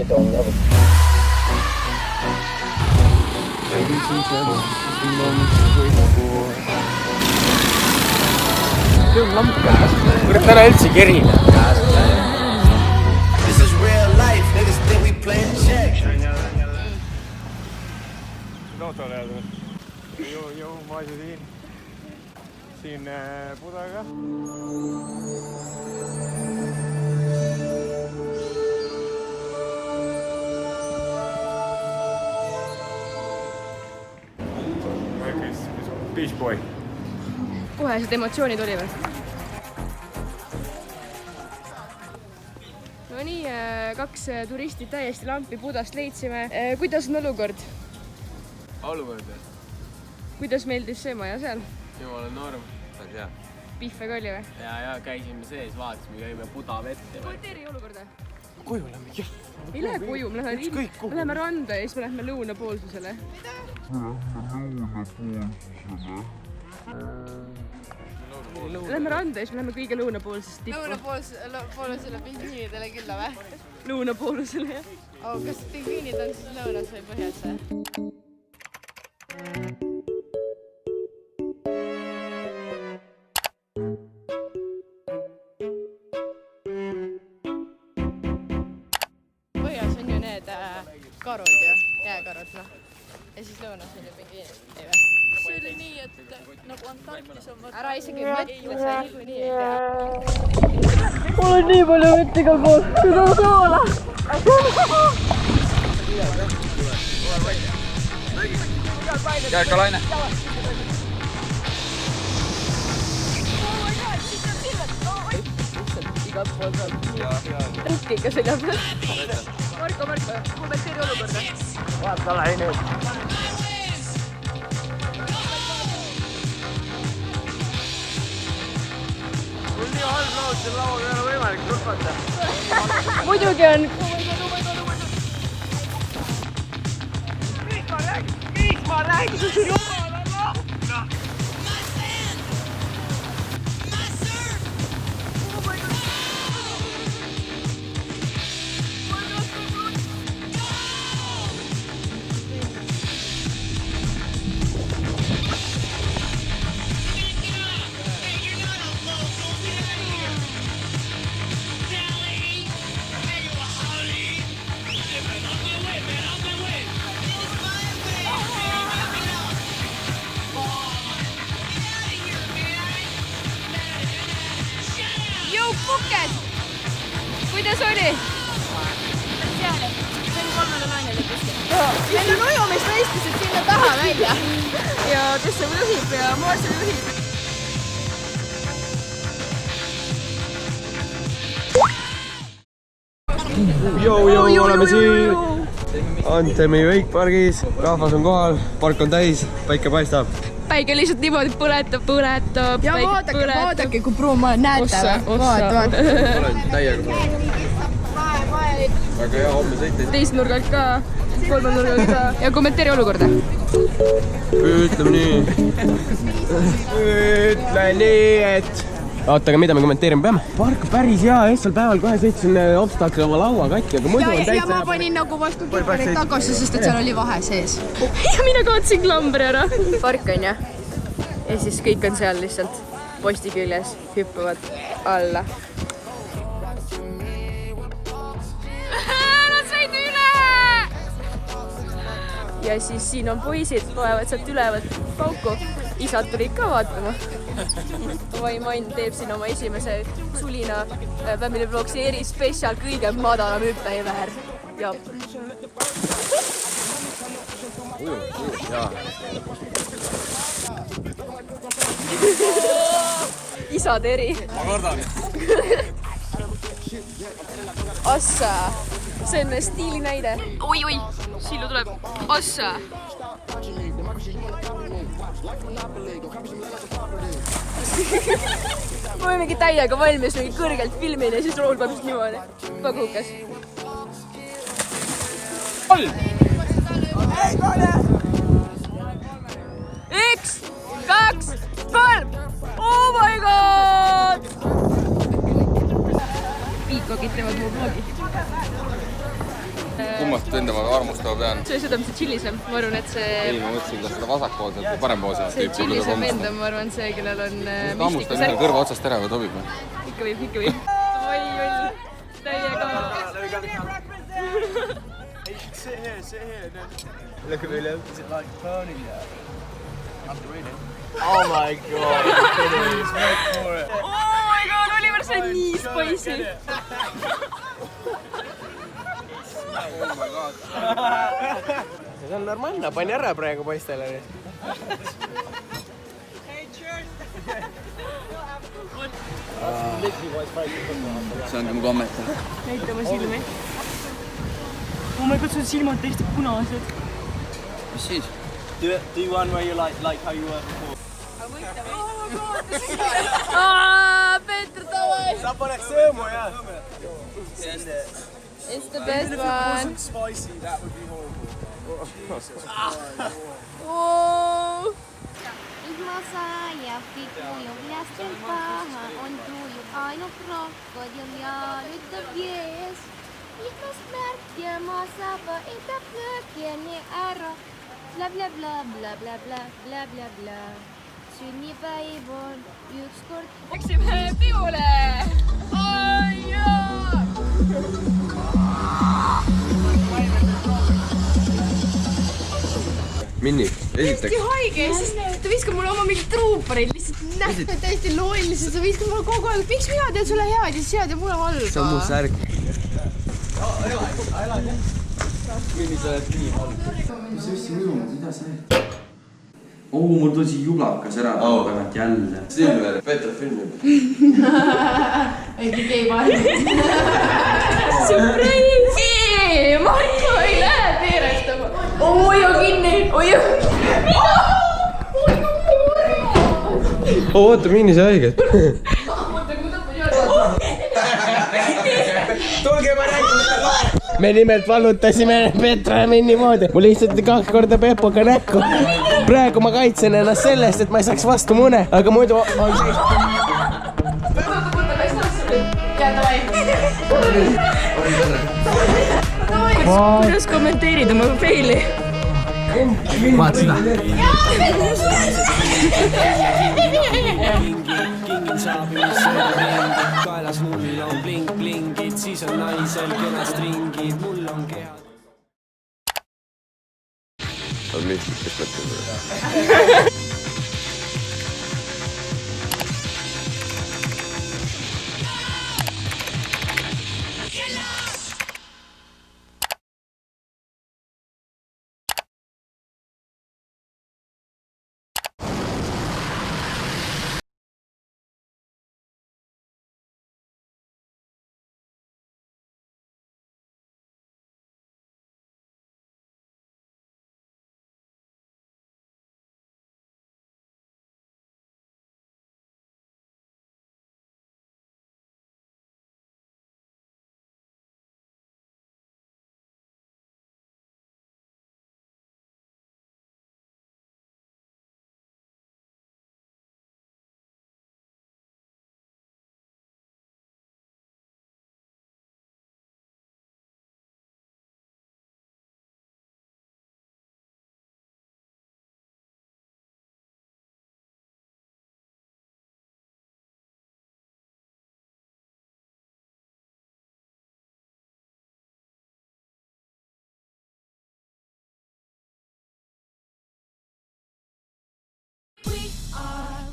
get on level. Kurat, täna üldse kerine. This is real life, niggas think we playing check. Jõu maasi siin pudaga. Beach boy. Kohe seda emotsiooni tuli või? No nii, kaks turisti täiesti lampi pudast leidsime. Kuidas on olukord? Olukord? Kuidas meeldis see maja seal? Jumala norm, ta on hea. Pihvega oli või? Ja käisime sees, vaatasime, käime puda vette. Kommenteeri olukorda. Koju lähme, jah. Ei lähe koju, me läheme randa ja siis me lähme lõunapoolsusele. Lähme randa ja siis me lähme kõige lõunapoolsest tippu. Lõunapoolusele pingviinidele külla või? Lõunapoolusele, jah. Kas pingviinid on siis lõunas või põhjas või? Põhjas on ju need karud ju, jääkarud noh. Ja siis lõunas on ju pingviinid, ei või? See oli nii, et nagu Antarktis on... Ära isegi mõtle, sa niikuinii ei tea. Mul on nii palju vett igal pool. Nüüd on soola. Jääka laine. Igalt pool saab. Rukk ikka selja peal. Marko, kommenteeri olukorda. Vaata laineid. Mul nii halb laud, seal lauaga ei ole võimalik surfata. Muidugi on. Kõik ma räägin. Puked! Kuidas oli? See on 3 lainele kuskil. Meil on ujumisvõistlused sinna taha välja. Ja kes seal juhib ja Marcel juhib. Jõu, oleme siin Antemi Wakepargis. Rahvas on kohal, park on täis, päike paistab. Päike lihtsalt niimoodi põletab. Ja vaadake, kui pruuma näete või? Vaata. Olen täiega poole. Väga hea, homme sõita. Teist nurgalt ka, kolme nurgalt ka. Ja kommenteeri olukorda. Ütleme nii, et... Oota, aga mida me kommenteerima peame? Park päris hea, eestsel päeval kohe sõitsin obstakli oma laua katki, aga muidu on täitsa... Ja ma panin nagu vastu kiparit tagasi, sest et seal oli vahe sees. Ja mina kaotsin klambri ära. Park on jah. Ja siis kõik on seal lihtsalt posti küljes, hüppavad alla. Nad said üle! Ja siis siin on poisid, loevad sealt ülevad pauku. Isad tulid ka vaatama. Main teeb siin oma esimese sulina Family Vlogs erispetsial kõige madalam hüppeväär. Ja. Isad eri. Ma kardan. Ossa. See on stiili näide. Oi, Sillu tuleb. Ossa. Ma olemegi täiega valmis mingi kõrgelt filmini ja siis roolpab just niimoodi. Pagukas. Üks, kaks, kolm! Oh my god! Piikokid teevad mu vlogi. endale armustama pean. see oli seda, mis see tšillis on. Ma arvan, et see... Ei, ma mõtlesin, kas seda vasakpoolselt või parempoolselt. See tšillis on vend on, ma arvan, see, kellel on mistikusärk. Kõrva otsast ära või tobib või? Ikka võib. Oi, täiega. See here. Look at William. Is it like burning there? Oh my god. He's wait for it. Oh my god, Oliver, see on nii spicy. Oh my god. See on normaalne, pani ära praegu poistele. See ongi mu kommentaar. Näita oma silmi. Oh my god, sul silmad täiesti punased. Mis siis? Do one where you like how you were before. Peeter, davai! Sa paned sõõmu, jah? It's the best one. Spicy, that would be horrible. Ihmasa ja pikkujuk läsken paha on tuju ainult krokodil ja ütleb jees. Ihmast märk ja maa saaba etab lõkjeni ära. Bla bla bla bla bla bla bla bla bla. Sünnipäiv on ükskord. Läksime pivule! Ai jaa! Minni, esiteks. haige, sest ta viskab mulle oma mingit truupareid lihtsalt nähtu täiesti loll, sest ta viskab mulle kogu aeg, miks mina teen sulle head ja siis sina teed mulle halba. See on mu särk. Minni, sa oled nii halb. Mis sa vist mõjumas, mida sa need? Mul tõsi jublakas ära tagant jälle. Silver, Peeter filmib. Ei kei vahel. Surprise! Marko ei lähe teerestama. Hoia kinni! Oota, Minni, sa haiget. Tulge, ma räägin, mida loe! Me nimelt vallutasime Petra ja Minni moodi. Mul lihtsalt 2 korda Pepoga näkku. Praegu ma kaitsen ennast sellest, et ma ei saaks vastu mune, aga muidu on see... Kuidas kommenteerid oma faili? Vaat seda. Kingin saabimas kaelas mul on blink-blinkid, siis on naisel kenast ringid, mul on keha. On lihtsalt, kes mõtleb.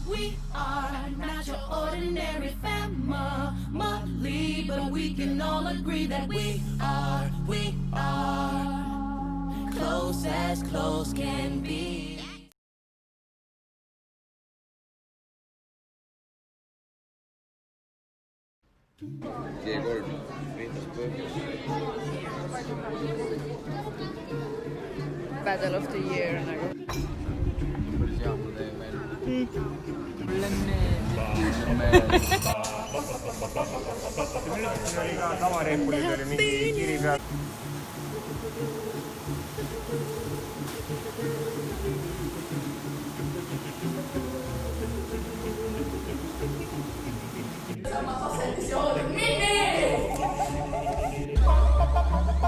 We are not your ordinary family, but we can all agree that we are close as close can be. G3, Riitas põhjus. Battle of the year nagu. Päris hea, mul teeb meil. Mulle meeldib. Tavareepulid oli mingi kiri peal.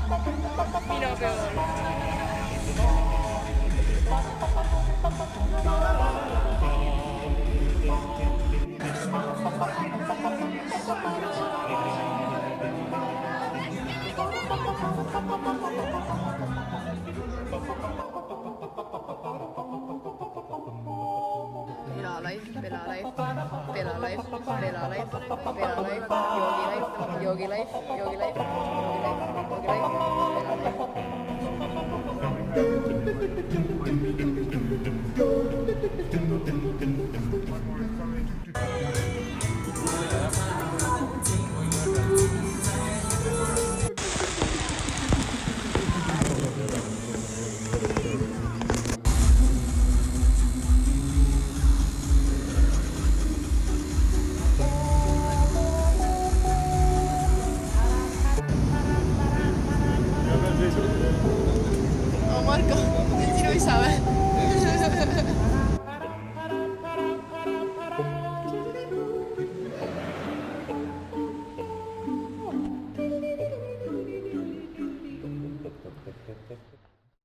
Minu peol. Yogi life. Marko, sinu isa või?